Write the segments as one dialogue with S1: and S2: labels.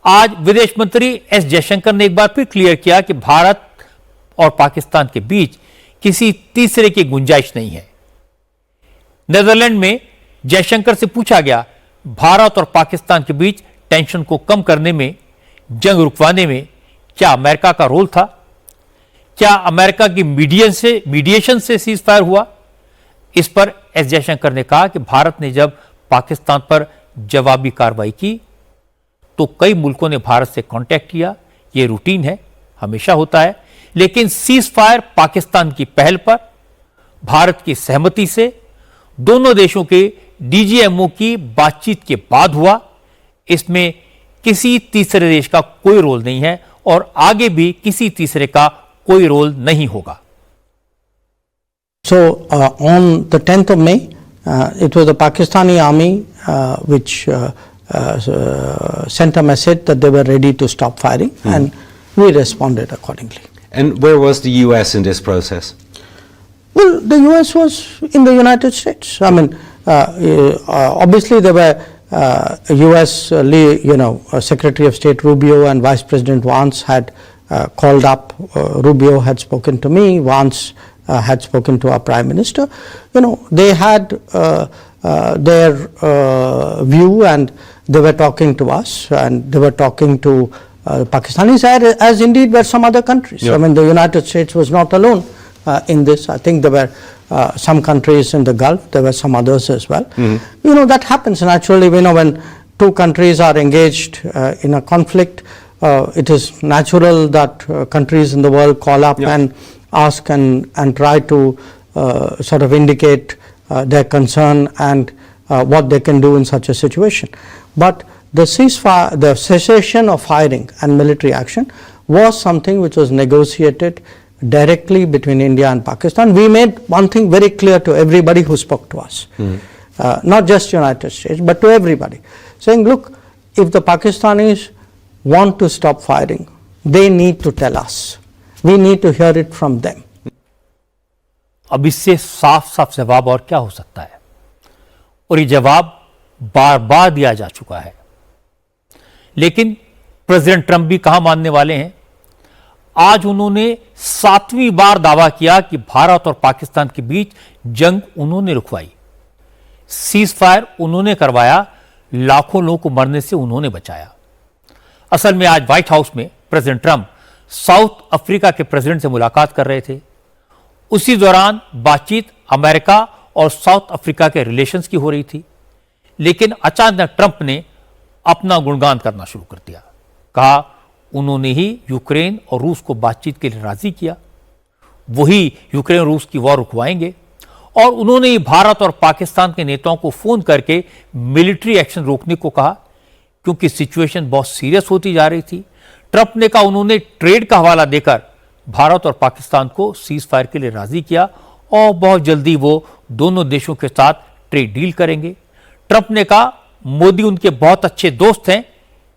S1: आज विदेश मंत्री एस जयशंकर ने एक बार फिर क्लियर किया कि भारत और पाकिस्तान के बीच किसी तीसरे की गुंजाइश नहीं है। नीदरलैंड में जयशंकर से पूछा गया, भारत और पाकिस्तान के बीच टेंशन को कम करने में, जंग रुकवाने में क्या अमेरिका का रोल था? क्या अमेरिका की मीडिएशन से सीज फायर हुआ? इस पर एस जयशंकर ने कहा कि भारत ने जब पाकिस्तान पर जवाबी कार्रवाई की तो कई मुल्कों ने भारत से कांटेक्ट किया, यह रूटीन है, हमेशा होता है, लेकिन सीज फायर पाकिस्तान की पहल पर, भारत की सहमति से, दोनों देशों के डीजीएमओ की बातचीत के बाद हुआ। इसमें किसी तीसरे देश का कोई रोल नहीं है और आगे भी किसी तीसरे का कोई रोल नहीं होगा।
S2: So on the 10th of May, it was the Pakistani army which sent a message that they were ready to stop firing, and we responded accordingly.
S3: And where was the US in this process?
S2: Well, the US was in the United States. I mean, obviously there were US, Secretary of State Rubio and Vice President Vance had called up. Rubio had spoken to me. Vance had spoken to our Prime Minister. They had their view, and they were talking to us, and they were talking to Pakistanis, as indeed were some other countries.
S3: Yeah.
S2: I mean, the United States was not alone in this. I think there were some countries in the Gulf, there were some others as well. That happens naturally. When two countries are engaged in a conflict, it is natural that countries in the world call up and ask and try to sort of indicate their concern and what they can do in such a situation. But the ceasefire, the cessation of firing and military action was something which was negotiated directly between India and Pakistan. We made one thing very clear to everybody who spoke to us, not just United States, but to everybody, saying, look, if the Pakistanis want to stop firing, they need to tell us. We need to hear it from them.
S1: अब इससे साफ साफ जवाब और क्या हो सकता है, और ये जवाब बार बार दिया जा चुका है। लेकिन प्रेसिडेंट ट्रंप भी कहां मानने वाले हैं। आज उन्होंने 7वीं बार दावा किया कि भारत और पाकिस्तान के बीच जंग उन्होंने रुकवाई, सीज फायर उन्होंने करवाया, लाखों लोगों को मरने से उन्होंने बचाया। असल में आज व्हाइट हाउस में प्रेसिडेंट ट्रंप साउथ अफ्रीका के प्रेसिडेंट से मुलाकात कर रहे थे। उसी दौरान बातचीत अमेरिका और साउथ अफ्रीका के रिलेशंस की हो रही थी, लेकिन अचानक ट्रंप ने अपना गुणगान करना शुरू कर दिया। कहा उन्होंने ही यूक्रेन और रूस को बातचीत के लिए राजी किया, वही यूक्रेन रूस की वॉर रुकवाएंगे, और उन्होंने ही भारत और पाकिस्तान के नेताओं को फोन करके मिलिट्री एक्शन रोकने को कहा, क्योंकि सिचुएशन बहुत सीरियस होती जा रही थी। ट्रंप ने कहा उन्होंने ट्रेड का हवाला देकर भारत और पाकिस्तान को सीज फायर के लिए राजी किया और बहुत जल्दी वो दोनों देशों के साथ ट्रेड डील करेंगे। ट्रंप ने कहा मोदी उनके बहुत अच्छे दोस्त हैं,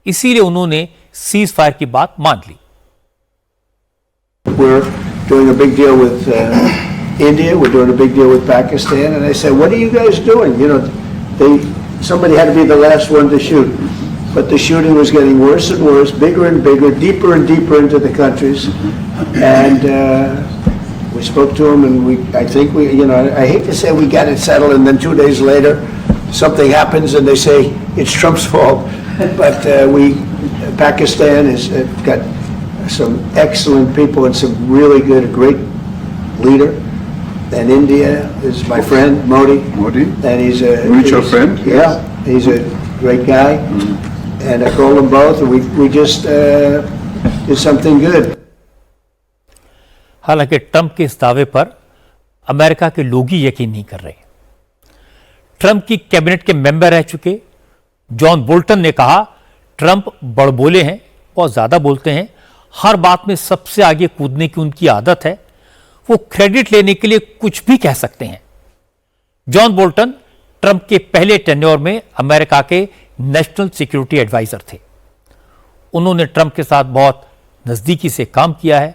S1: इसीलिए उन्होंने सीज फायर की बात मान ली।
S4: We're doing a big deal with India, we're doing a big deal with Pakistan, and I said, what are you guys doing? Somebody had to be the last one to shoot, but the shooting was getting worse and worse, bigger and bigger, deeper and deeper into the countries, and we spoke to them, and I think I hate to say we got it settled, and then 2 days later, something happens, and they say it's Trump's fault, but Pakistan has got some excellent people and some really good, great leader. And India is my friend, Modi. And he's a
S5: mutual friend.
S4: Yeah, he's a great guy. And I called them both, and we just did something good.
S1: हालांकि Trump के इस दावे पर America के लोग ही यकीन नहीं कर रहे। ट्रंप की कैबिनेट के मेंबर रह चुके जॉन बोल्टन ने कहा ट्रंप बड़बोले हैं, बहुत ज्यादा बोलते हैं, हर बात में सबसे आगे कूदने की उनकी आदत है, वो क्रेडिट लेने के लिए कुछ भी कह सकते हैं। जॉन बोल्टन ट्रंप के पहले टेन्योर में अमेरिका के नेशनल सिक्योरिटी एडवाइजर थे। उन्होंने ट्रंप के साथ बहुत नजदीकी से काम किया है।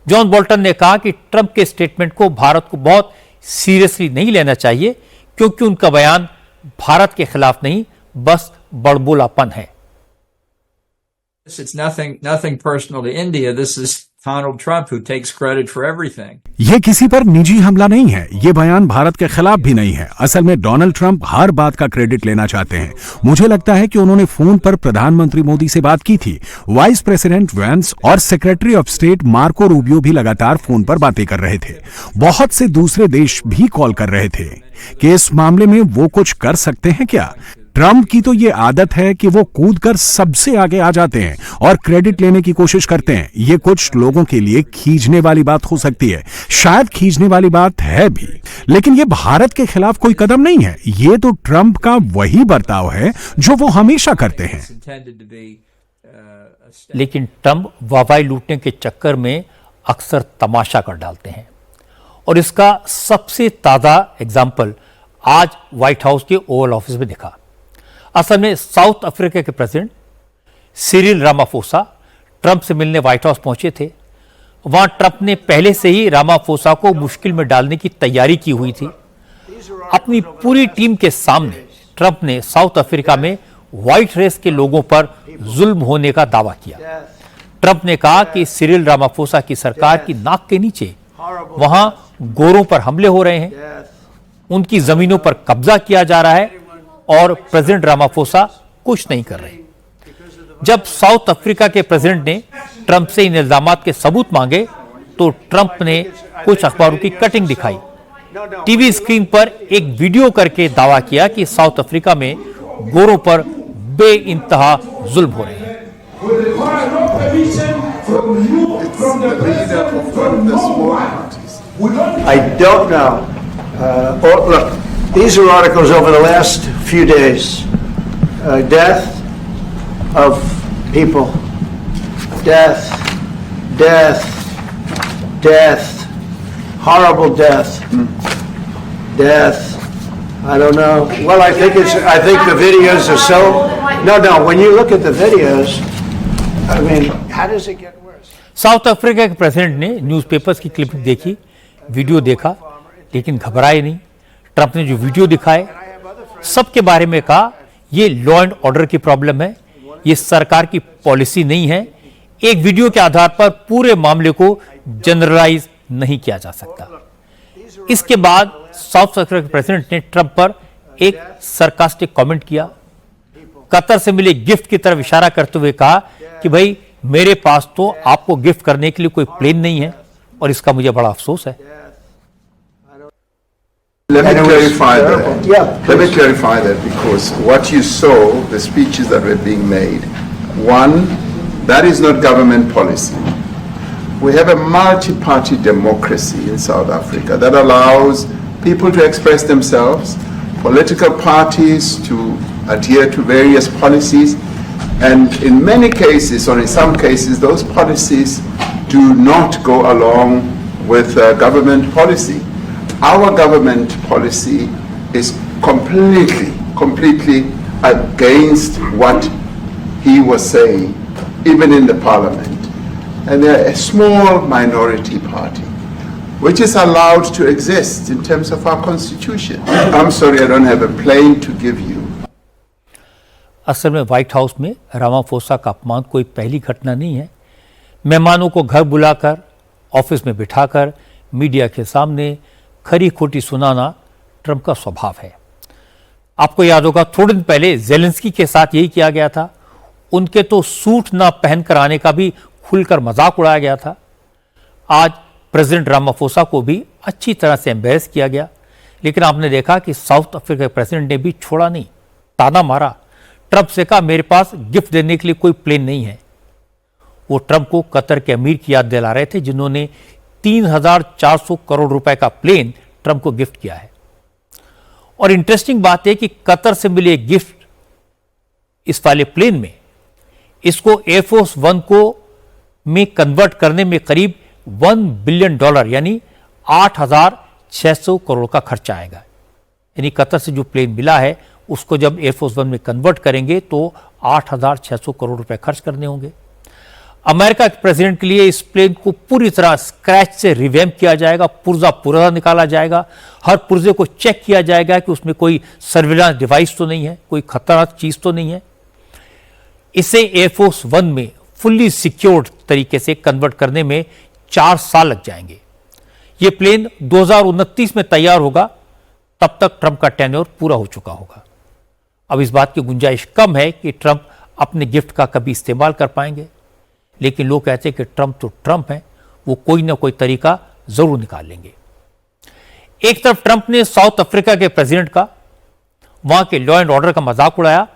S1: जॉन बोल्टन ने कहा कि ट्रंप के स्टेटमेंट को भारत को बहुत सीरियसली नहीं लेना चाहिए, क्योंकि उनका बयान भारत के खिलाफ नहीं, बस बड़बोलापन है।
S5: It's nothing personal to India. This is Donald Trump who takes credit for everything.
S6: ये किसी पर निजी हमला नहीं है, ये बयान भारत के खिलाफ भी नहीं है। असल में डोनाल्ड ट्रंप हर बात का क्रेडिट लेना चाहते हैं। मुझे लगता है कि उन्होंने फोन पर प्रधानमंत्री मोदी से बात की थी। वाइस प्रेसिडेंट वैंस और secretary of state Marco Rubio भी लगातार फोन पर बातें कर रहे थे। बहुत से दूसरे देश भी कॉल कर रहे थे कि इस मामले में वो कुछ कर सकते हैं क्या। ट्रंप की तो ये आदत है कि वो कूदकर सबसे आगे आ जाते हैं और क्रेडिट लेने की कोशिश करते हैं। ये कुछ लोगों के लिए खींचने वाली बात हो सकती है, शायद खींचने वाली बात है भी, लेकिन ये भारत के खिलाफ कोई कदम नहीं है। ये तो ट्रंप का वही बर्ताव है जो वो हमेशा करते हैं।
S1: लेकिन ट्रंप वाहवाही लूटने के चक्कर में अक्सर तमाशा कर डालते हैं और इसका सबसे ताजा एग्जाम्पल आज व्हाइट हाउस के ओवल ऑफिस में दिखा। असल में साउथ अफ्रीका के प्रेसिडेंट सिरिल रामाफोसा ट्रंप से मिलने व्हाइट हाउस पहुंचे थे। वहां ट्रंप ने पहले से ही रामाफोसा को मुश्किल में डालने की तैयारी की हुई थी। अपनी पूरी टीम के सामने ट्रंप ने साउथ अफ्रीका में व्हाइट रेस के लोगों पर जुल्म होने का दावा किया। ट्रंप ने कहा कि सिरिल रामाफोसा की सरकार की नाक के नीचे वहां गोरों पर हमले हो रहे हैं, उनकी जमीनों पर कब्जा किया जा रहा है और प्रेसिडेंट रामाफोसा कुछ नहीं कर रहे। जब साउथ अफ्रीका के प्रेसिडेंट ने ट्रंप से इन इल्जामात के सबूत मांगे तो ट्रंप ने कुछ अखबारों की कटिंग दिखाई। टीवी स्क्रीन पर एक वीडियो करके दावा किया कि साउथ अफ्रीका में गोरों पर बेइंतहा जुल्म हो रहे हैं।
S4: I don't know. Look, these are articles over the last few days. Death of people. Death. Death. Death. Horrible death. Death. I don't know. Well, I think the videos are so. No. When you look at the videos, I mean, how does it get worse?
S1: South Africa के president ने newspapers की clipping देखी, video देखा, लेकिन घबराए नहीं। Trump ने जो वीडियो दिखाए सबके बारे में कहा ये लॉ एंड ऑर्डर की प्रॉब्लम है, ये सरकार की पॉलिसी नहीं है। एक वीडियो के आधार पर पूरे मामले को जनरलाइज नहीं किया जा सकता। इसके बाद साउथ अफ्रीका के प्रेसिडेंट ने ट्रंप पर एक सरकास्टिक कमेंट किया। कतर से मिले गिफ्ट की तरफ इशारा करते हुए कहा कि भाई मेरे पास तो आपको गिफ्ट करने के लिए कोई प्लेन नहीं है और इसका मुझे बड़ा अफसोस है।
S7: Let me clarify that.
S4: Yeah,
S7: Let me clarify that because what you saw, the speeches that were being made, one, that is not government policy. We have a multi-party democracy in South Africa that allows people to express themselves, political parties to adhere to various policies, and in many cases, or in some cases, those policies do not go along with government policy. Our government policy is completely against what he was saying, even in the parliament. And they're a small minority party, which is allowed to exist in terms of our constitution. I'm sorry, I don't have a plane to give you.
S1: असल में white house में Ramaphosa का अपमान कोई पहली घटना नहीं है। मेहमानों को घर बुलाकर, ऑफिस में बिठाकर, मीडिया के सामने खरी खोटी सुनाना ट्रंप का स्वभाव है। आपको याद होगा थोड़े दिन पहले ज़ेलेंस्की के साथ यही किया गया था। उनके तो सूट ना पहनकर आने का भी खुलकर मजाक उड़ाया गया था। आज प्रेसिडेंट रामाफोसा को भी अच्छी तरह से एम्बेरस किया गया, लेकिन आपने देखा कि साउथ अफ्रीका के प्रेसिडेंट ने भी छोड़ा नहीं, ताना मारा। ट्रंप से कहा मेरे पास गिफ्ट देने के लिए कोई प्लेन नहीं है। वो ट्रंप को कतर के अमीर की याद दिला रहे थे जिन्होंने 3,400 करोड़ रुपए का प्लेन ट्रंप को गिफ्ट किया है। और इंटरेस्टिंग बात है कि कतर से मिले गिफ्ट इस वाले प्लेन में इसको एयरफोर्स वन को में कन्वर्ट करने में करीब $1 बिलियन यानी 8,600 करोड़ का खर्चा आएगा। यानी कतर से जो प्लेन मिला है उसको जब एयरफोर्स वन में कन्वर्ट करेंगे तो 8,600 करोड़ रुपए खर्च करने होंगे। अमेरिका के प्रेसिडेंट के लिए इस प्लेन को पूरी तरह स्क्रैच से रिवैम्प किया जाएगा, पुर्जा निकाला जाएगा, हर पुर्जे को चेक किया जाएगा कि उसमें कोई सर्विलांस डिवाइस तो नहीं है, कोई खतरनाक चीज तो नहीं है। इसे एयरफोर्स वन में फुल्ली सिक्योर्ड तरीके से कन्वर्ट करने में 4 साल लग जाएंगे। यह प्लेन 2029 में तैयार होगा, तब तक ट्रंप का टेन्योर पूरा हो चुका होगा। अब इस बात की गुंजाइश कम है कि ट्रंप अपने गिफ्ट का कभी इस्तेमाल कर पाएंगे, लेकिन लोग कहते हैं कि ट्रंप तो ट्रंप है, वो कोई ना कोई तरीका जरूर निकाल लेंगे। एक तरफ ट्रंप ने साउथ अफ्रीका के प्रेसिडेंट का, वहां के लॉ एंड ऑर्डर का मजाक उड़ाया,